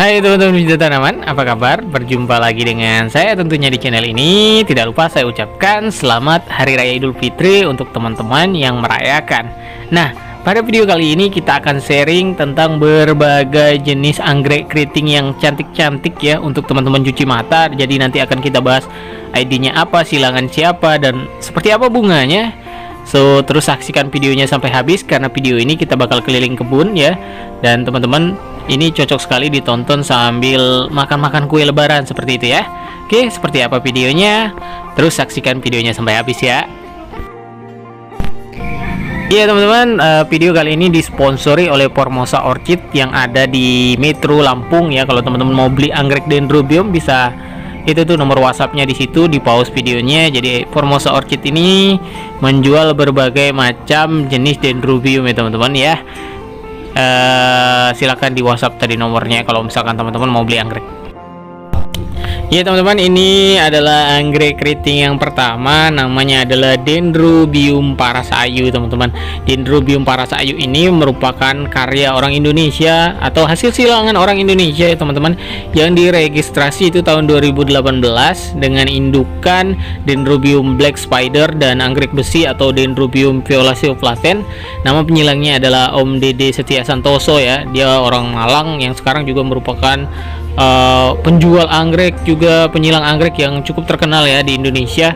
Hai teman-teman pecinta tanaman, apa kabar? Berjumpa lagi dengan saya tentunya di channel ini. Tidak lupa saya ucapkan selamat Hari Raya Idul Fitri untuk teman-teman yang merayakan. Nah, pada video kali ini kita akan sharing tentang berbagai jenis anggrek keriting yang cantik-cantik ya untuk teman-teman cuci mata. Jadi nanti akan kita bahas ID-nya apa, silangan siapa, dan seperti apa bunganya. So, terus saksikan videonya sampai habis karena video ini kita bakal keliling kebun ya. Dan teman-teman, ini cocok sekali ditonton sambil makan-makan kue lebaran seperti itu ya. Oke, seperti apa videonya? Terus saksikan videonya sampai habis ya. Iya teman-teman, video kali ini disponsori oleh Formosa Orchid yang ada di Metro Lampung ya. Kalau teman-teman mau beli anggrek dendrobium bisa, itu tuh nomor WhatsAppnya di situ, di pause videonya. Jadi Formosa Orchid ini menjual berbagai macam jenis dendrobium ya teman-teman ya. Silakan di WhatsApp tadi nomornya kalau misalkan teman-teman mau beli anggrek. Ya teman-teman, ini adalah anggrek keriting yang pertama, namanya adalah Dendrobium Parasayu teman-teman. Dendrobium Parasayu ini merupakan karya orang Indonesia atau hasil silangan orang Indonesia ya teman-teman, yang diregistrasi itu tahun 2018 dengan indukan Dendrobium Black Spider dan anggrek besi atau Dendrobium violaceo flatten. Nama penyilangnya adalah Om Dede Setia Santoso ya. Dia orang Malang yang sekarang juga merupakan penjual anggrek, juga penyilang anggrek yang cukup terkenal ya di Indonesia.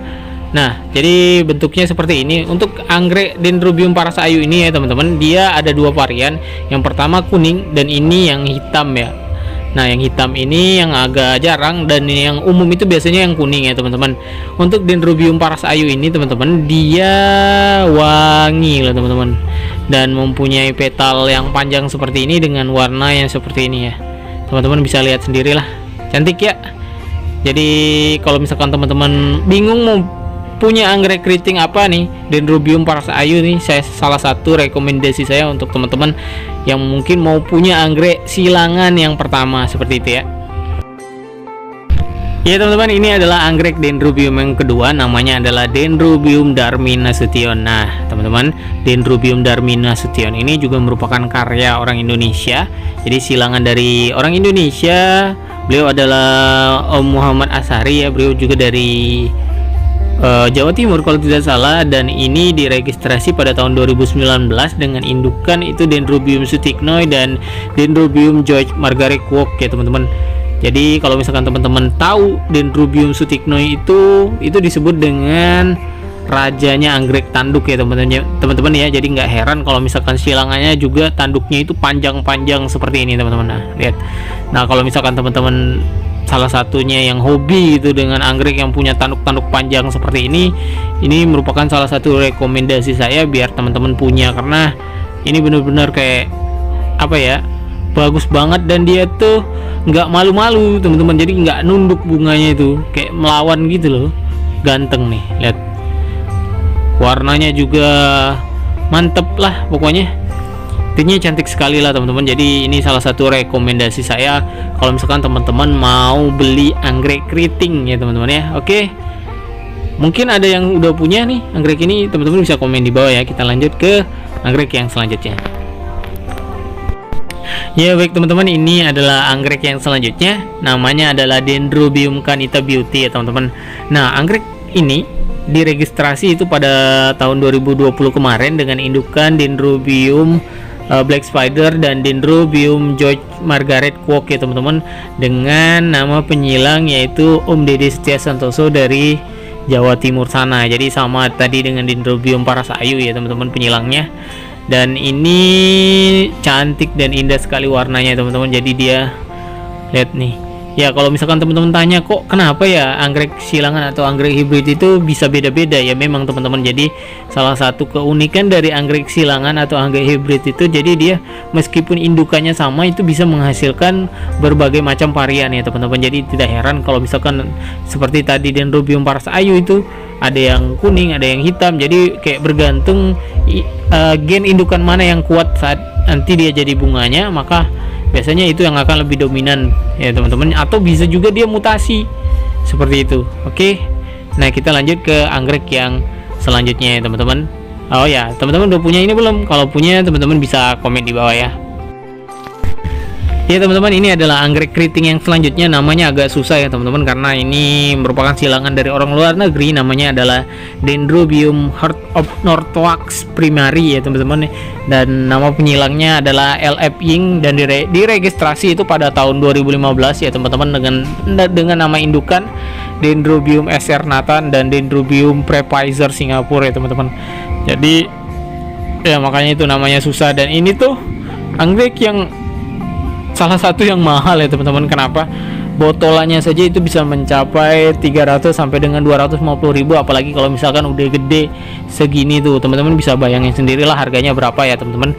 Nah, jadi bentuknya seperti ini. Untuk anggrek Dendrobium Parasayu ini ya teman-teman, dia ada dua varian. Yang pertama kuning dan ini yang hitam ya. Nah, yang hitam ini yang agak jarang dan yang umum itu biasanya yang kuning ya teman-teman. Untuk Dendrobium Parasayu ini teman-teman, dia wangi loh teman-teman, dan mempunyai petal yang panjang seperti ini dengan warna yang seperti ini ya. Teman-teman bisa lihat sendirilah, cantik ya. Jadi kalau misalkan teman-teman bingung mau punya anggrek keriting apa nih, Dendrobium Parasayu nih salah satu rekomendasi saya untuk teman-teman yang mungkin mau punya anggrek silangan yang pertama seperti itu ya. Ya teman-teman, ini adalah anggrek Dendrobium yang kedua, namanya adalah Dendrobium Darmi Nasution. Nah teman-teman, Dendrobium Darmi Nasution ini juga merupakan karya orang Indonesia. Jadi silangan dari orang Indonesia. Beliau adalah Om Muhammad Asari ya. Beliau juga dari Jawa Timur kalau tidak salah, dan ini diregistrasi pada tahun 2019 dengan indukan itu Dendrobium Sutignoi dan Dendrobium George Margaret Kwok ya teman-teman. Jadi kalau misalkan teman-teman tahu Dendrobium Sutignoi itu disebut dengan rajanya anggrek tanduk ya teman-teman ya. Jadi nggak heran kalau misalkan silangannya juga tanduknya itu panjang-panjang seperti ini teman-teman. Nah, lihat. Nah, kalau misalkan teman-teman salah satunya yang hobi itu dengan anggrek yang punya tanduk-tanduk panjang seperti ini merupakan salah satu rekomendasi saya biar teman-teman punya, karena ini benar-benar kayak apa ya, bagus banget, dan dia tuh nggak malu-malu teman-teman. Jadi nggak nunduk bunganya, itu kayak melawan gitu loh. Ganteng nih, lihat. Warnanya juga mantep lah pokoknya. Intinya cantik sekali lah teman-teman. Jadi ini salah satu rekomendasi saya kalau misalkan teman-teman mau beli anggrek keriting ya teman-teman ya. Oke, mungkin ada yang udah punya nih anggrek ini, teman-teman bisa komen di bawah ya. Kita lanjut ke anggrek yang selanjutnya. Ya baik teman-teman, ini adalah anggrek yang selanjutnya, namanya adalah Dendrobium Canita Beauty ya teman-teman. Nah, anggrek ini diregistrasi itu pada tahun 2020 kemarin dengan indukan Dendrobium Black Spider dan Dendrobium George Margaret Kwok ya teman-teman, dengan nama penyilang yaitu Om Dede Setia Santoso dari Jawa Timur sana. Jadi sama tadi dengan Dendrobium Parasayu ya teman-teman penyilangnya. Dan ini cantik dan indah sekali warnanya teman-teman. Jadi dia, lihat nih ya. Kalau misalkan teman-teman tanya kok kenapa ya anggrek silangan atau anggrek hibrid itu bisa beda-beda ya, memang teman-teman. Jadi salah satu keunikan dari anggrek silangan atau anggrek hibrid itu, jadi dia meskipun indukannya sama itu bisa menghasilkan berbagai macam varian ya teman-teman. Jadi tidak heran kalau misalkan seperti tadi Dendrobium Parasayu itu ada yang kuning, ada yang hitam. Jadi kayak bergantung gen indukan mana yang kuat saat nanti dia jadi bunganya, maka biasanya itu yang akan lebih dominan ya teman-teman, atau bisa juga dia mutasi seperti itu. Oke, nah kita lanjut ke anggrek yang selanjutnya ya teman-teman. Oh ya, teman-teman udah punya ini belum? Kalau punya teman-teman bisa komen di bawah ya. Ya teman-teman, ini adalah anggrek keriting yang selanjutnya. Namanya agak susah ya teman-teman, karena ini merupakan silangan dari orang luar negeri. Namanya adalah Dendrobium Heart of Northwachs primary ya teman-teman. Dan nama penyilangnya adalah LF Ying, dan diregistrasi itu pada tahun 2015 ya teman-teman, dengan nama indukan Dendrobium SR Nathan dan Dendrobium Prepaiser Singapura ya teman-teman. Jadi ya makanya itu namanya susah. Dan ini tuh anggrek yang salah satu yang mahal ya teman-teman. Kenapa? Botolannya saja itu bisa mencapai 300 sampai dengan 250.000, apalagi kalau misalkan udah gede segini tuh teman-teman bisa bayangin sendirilah harganya berapa ya teman-teman.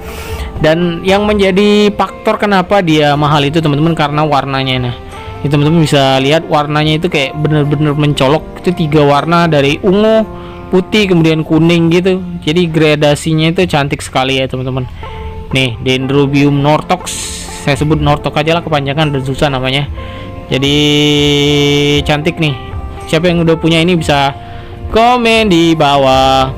Dan yang menjadi faktor kenapa dia mahal itu teman-teman karena warnanya. Nah, itu teman-teman bisa lihat warnanya itu kayak bener-bener mencolok. Itu 3 warna dari ungu, putih, kemudian kuning gitu. Jadi gradasinya itu cantik sekali ya teman-teman. Nih, Dendrobium Northox, saya sebut Nortok aja lah, kepanjangan dan susah namanya. Jadi cantik nih. Siapa yang udah punya ini bisa komen di bawah.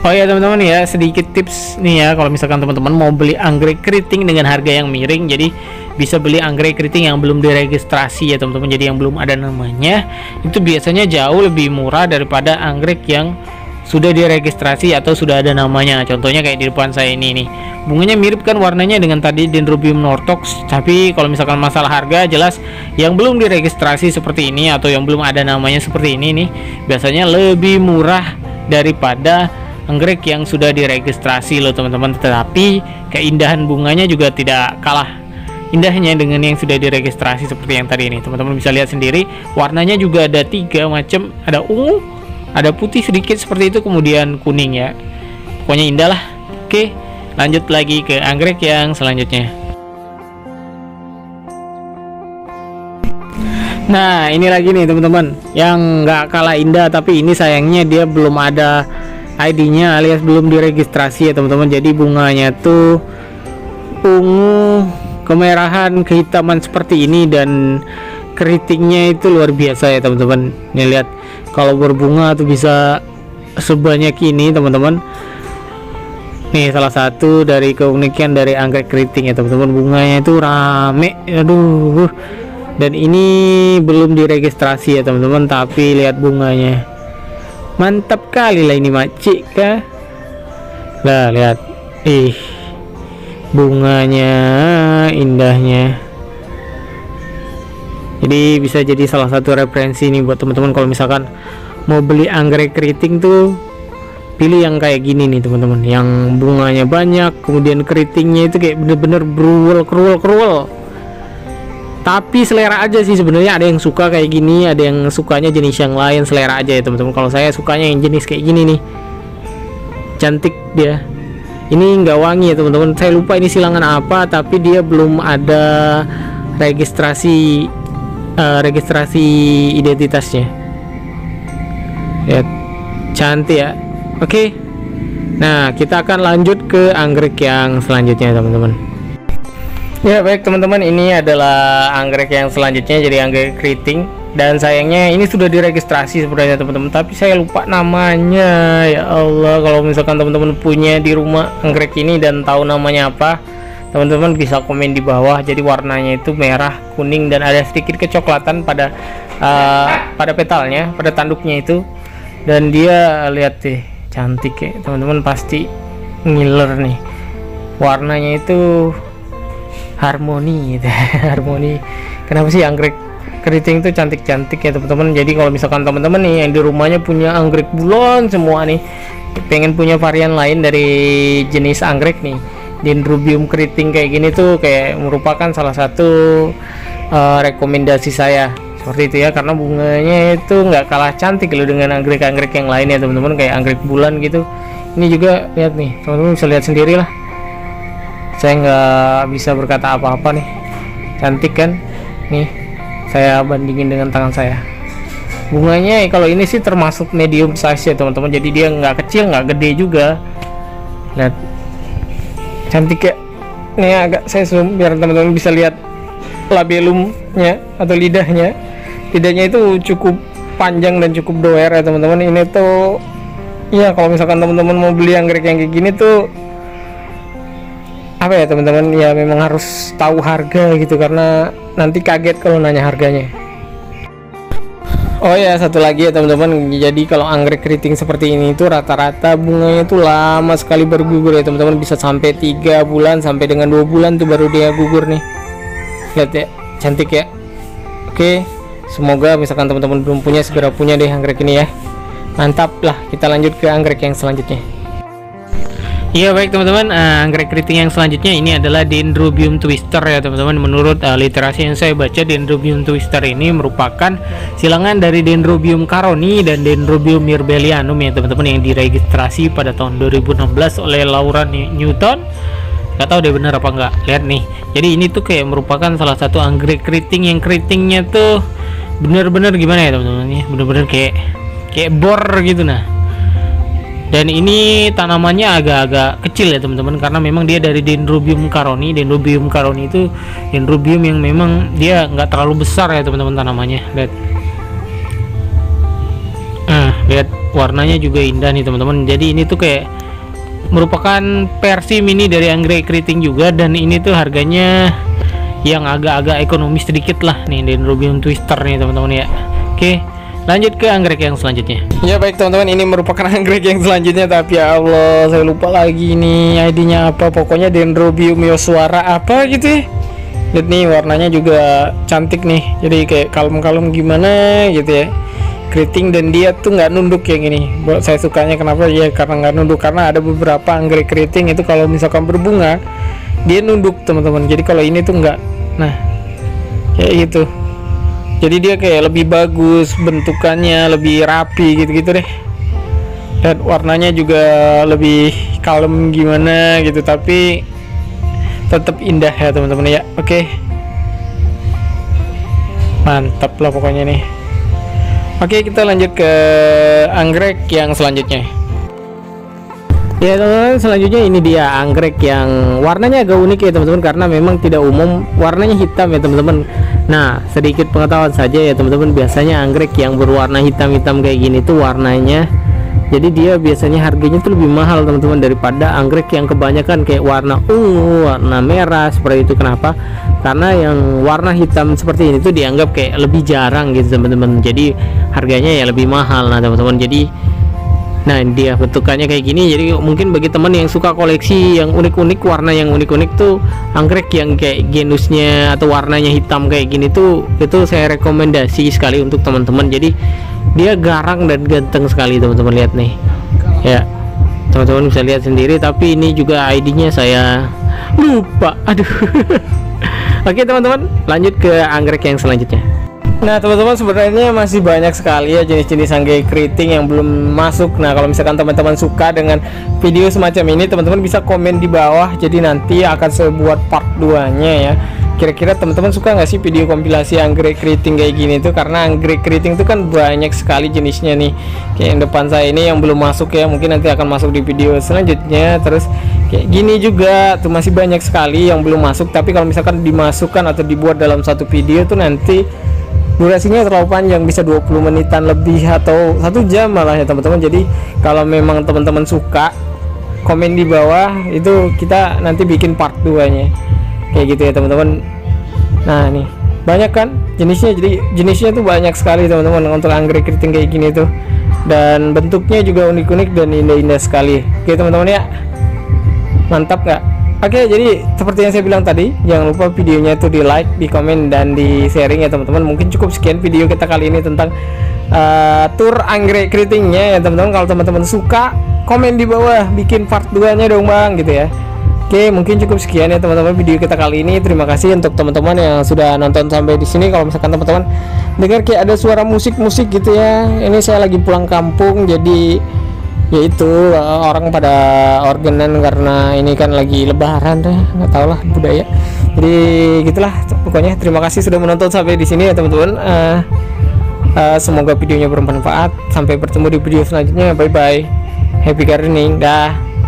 Oh ya teman-teman ya, sedikit tips nih ya, kalau misalkan teman-teman mau beli anggrek keriting dengan harga yang miring, jadi bisa beli anggrek keriting yang belum diregistrasi ya teman-teman. Jadi yang belum ada namanya itu biasanya jauh lebih murah daripada anggrek yang sudah diregistrasi atau sudah ada namanya. Contohnya kayak di depan saya ini nih, bunganya mirip kan warnanya dengan tadi Dendrobium Northox, tapi kalau misalkan masalah harga jelas yang belum diregistrasi seperti ini atau yang belum ada namanya seperti ini nih biasanya lebih murah daripada anggrek yang sudah diregistrasi loh teman-teman. Tetapi keindahan bunganya juga tidak kalah indahnya dengan yang sudah diregistrasi seperti yang tadi ini. Teman-teman bisa lihat sendiri, warnanya juga ada 3 macam, ada ungu, ada putih sedikit seperti itu, kemudian kuning ya. Pokoknya indah lah. Oke, lanjut lagi ke anggrek yang selanjutnya. Nah, ini lagi nih teman-teman, yang nggak kalah indah, tapi ini sayangnya dia belum ada ID-nya alias belum diregistrasi ya teman-teman. Jadi bunganya tuh ungu, kemerahan, kehitaman seperti ini, dan keritingnya itu luar biasa ya teman-teman. Nih lihat, kalau berbunga tuh bisa sebanyak ini teman-teman. Nih salah satu dari keunikan dari anggrek keriting ya teman-teman, bunganya itu rame. Aduh, dan ini belum diregistrasi ya teman-teman, tapi lihat bunganya mantap kali lah ini makcik kah. Lah lihat, bunganya indahnya. Jadi bisa jadi salah satu referensi nih buat teman-teman kalau misalkan mau beli anggrek keriting tuh, pilih yang kayak gini nih teman-teman, yang bunganya banyak, kemudian keritingnya itu kayak bener-bener kruel. Tapi selera aja sih sebenarnya, ada yang suka kayak gini, ada yang sukanya jenis yang lain, selera aja ya teman-teman. Kalau saya sukanya yang jenis kayak gini nih, cantik dia. Ini nggak wangi ya teman-teman, saya lupa ini silangan apa, tapi dia belum ada registrasi identitasnya. Lihat, cantik ya. Oke, nah kita akan lanjut ke anggrek yang selanjutnya teman-teman. Ya baik teman-teman, ini adalah anggrek yang selanjutnya, jadi anggrek keriting. Dan sayangnya ini sudah diregistrasi sebenarnya teman-teman, tapi saya lupa namanya. Ya Allah, kalau misalkan teman-teman punya di rumah anggrek ini dan tahu namanya apa, teman-teman bisa komen di bawah. Jadi warnanya itu merah, kuning, dan ada sedikit kecoklatan pada petalnya, pada tanduknya itu. Dan dia lihat deh, cantik ya teman-teman, pasti ngiler nih. Warnanya itu harmoni gitu. Harmoni. Kenapa sih anggrek keriting itu cantik-cantik ya teman-teman. Jadi kalau misalkan teman-teman nih yang di rumahnya punya anggrek bulan semua nih, pengen punya varian lain dari jenis anggrek nih, Dendrobium keriting kayak gini tuh kayak merupakan salah satu rekomendasi saya seperti itu ya, karena bunganya itu nggak kalah cantik loh dengan anggrek-anggrek yang lain ya teman-teman, kayak anggrek bulan gitu. Ini juga lihat nih teman-teman, bisa lihat sendiri lah, saya nggak bisa berkata apa-apa nih, cantik kan. Nih saya bandingin dengan tangan saya, bunganya kalau ini sih termasuk medium size ya teman-teman, jadi dia nggak kecil nggak gede juga. Lihat, cantik ya. Ini agak saya zoom biar teman-teman bisa lihat labellumnya atau lidahnya. Lidahnya itu cukup panjang dan cukup doer ya teman-teman. Ini tuh ya kalau misalkan teman-teman mau beli anggrek yang kayak gini tuh apa ya teman-teman, ya memang harus tahu harga gitu, karena nanti kaget kalau nanya harganya. Oh ya, satu lagi ya teman-teman, jadi kalau anggrek keriting seperti ini itu rata-rata bunganya itu lama sekali baru gugur ya teman-teman, bisa sampai 3 bulan sampai dengan 2 bulan tuh baru dia gugur nih. Lihat ya, cantik ya. Oke, semoga misalkan teman-teman belum punya, segera punya deh anggrek ini ya. Mantap lah, kita lanjut ke anggrek yang selanjutnya. Iya baik teman-teman, anggrek keriting yang selanjutnya ini adalah Dendrobium twister ya teman-teman. Menurut literasi yang saya baca, Dendrobium twister ini merupakan silangan dari Dendrobium caroni dan Dendrobium mirbellianum ya teman-teman, yang diregistrasi pada tahun 2016 oleh Laura Newton. Gak tahu deh bener apa enggak. Lihat nih, jadi ini tuh kayak merupakan salah satu anggrek keriting yang keritingnya tuh bener-bener gimana ya teman-teman, ya bener-bener kayak bor gitu. Nah, dan ini tanamannya agak-agak kecil ya teman-teman, karena memang dia dari Dendrobium caroni. Dendrobium caroni itu dendrobium yang memang dia nggak terlalu besar ya teman-teman tanamannya. Lihat, lihat warnanya juga indah nih teman-teman. Jadi ini tuh kayak merupakan versi mini dari anggrek keriting juga, dan ini tuh harganya yang agak-agak ekonomis sedikit lah nih, Dendrobium twister nih teman-teman ya. Oke, lanjut ke anggrek yang selanjutnya. Ya baik teman-teman, ini merupakan anggrek yang selanjutnya, tapi ya Allah saya lupa lagi nih ID-nya apa. Pokoknya Dendrobium Yosuara apa gitu ya. Lihat nih, warnanya juga cantik nih, jadi kayak kalem-kalem gimana gitu ya, keriting, dan dia tuh nggak nunduk yang ini. Buat saya sukanya kenapa ya, karena nggak nunduk, karena ada beberapa anggrek keriting itu kalau misalkan berbunga dia nunduk teman-teman, jadi kalau ini tuh nggak. Nah kayak gitu, jadi dia kayak lebih bagus bentukannya, lebih rapi gitu-gitu deh, dan warnanya juga lebih kalem gimana gitu, tapi tetap indah ya teman-teman ya. Oke, mantap lah pokoknya nih. Oke, kita lanjut ke anggrek yang selanjutnya. Ya teman-teman, selanjutnya ini dia anggrek yang warnanya agak unik ya teman-teman, karena memang tidak umum, warnanya hitam ya teman-teman. Nah, sedikit pengetahuan saja ya teman-teman, biasanya anggrek yang berwarna hitam-hitam kayak gini tuh warnanya, jadi dia biasanya harganya tuh lebih mahal teman-teman daripada anggrek yang kebanyakan kayak warna ungu, warna merah seperti itu. Kenapa? Karena yang warna hitam seperti ini tuh dianggap kayak lebih jarang gitu teman-teman, jadi harganya ya lebih mahal. Nah teman-teman, jadi nah dia bentukannya kayak gini, jadi mungkin bagi teman yang suka koleksi yang unik-unik, warna yang unik-unik tuh, anggrek yang kayak genusnya atau warnanya hitam kayak gini tuh, itu saya rekomendasi sekali untuk teman-teman. Jadi dia garang dan ganteng sekali teman-teman, lihat nih ya, teman-teman bisa lihat sendiri, tapi ini juga ID-nya saya lupa, aduh. Oke teman-teman, lanjut ke anggrek yang selanjutnya. Nah teman-teman, sebenarnya masih banyak sekali ya jenis-jenis anggrek keriting yang belum masuk. Nah kalau misalkan teman-teman suka dengan video semacam ini, teman-teman bisa komen di bawah, jadi nanti akan saya buat part 2 nya ya. Kira-kira teman-teman suka nggak sih video kompilasi anggrek keriting kayak gini tuh, karena anggrek keriting itu kan banyak sekali jenisnya nih. Kayak yang depan saya ini yang belum masuk ya, mungkin nanti akan masuk di video selanjutnya. Terus kayak gini juga tuh masih banyak sekali yang belum masuk, tapi kalau misalkan dimasukkan atau dibuat dalam satu video tuh nanti durasinya terlalu panjang, bisa 20 menitan lebih atau 1 jam malah ya teman-teman. Jadi kalau memang teman-teman suka, komen di bawah, itu kita nanti bikin part 2 nya kayak gitu ya teman-teman. Nah nih banyak kan jenisnya, jadi jenisnya tuh banyak sekali teman-teman untuk anggrek keriting kayak gini tuh, dan bentuknya juga unik-unik dan indah-indah sekali. Oke teman-teman ya, mantap nggak? Oke, jadi seperti yang saya bilang tadi, jangan lupa videonya itu di like, di komen, dan di sharing ya teman-teman. Mungkin cukup sekian video kita kali ini tentang tour anggrek keritingnya ya teman-teman. Kalau teman-teman suka, komen di bawah, bikin part 2 nya dong bang gitu ya. Oke, mungkin cukup sekian ya teman-teman video kita kali ini. Terima kasih untuk teman-teman yang sudah nonton sampai di sini. Kalau misalkan teman-teman dengar kayak ada suara musik-musik gitu ya, ini saya lagi pulang kampung, jadi yaitu orang pada organan karena ini kan lagi lebaran deh, nggak tau lah budaya. Jadi gitulah pokoknya. Terima kasih sudah menonton sampai di sini ya teman-teman. Semoga videonya bermanfaat. Sampai bertemu di video selanjutnya. Bye bye. Happy gardening. Dah.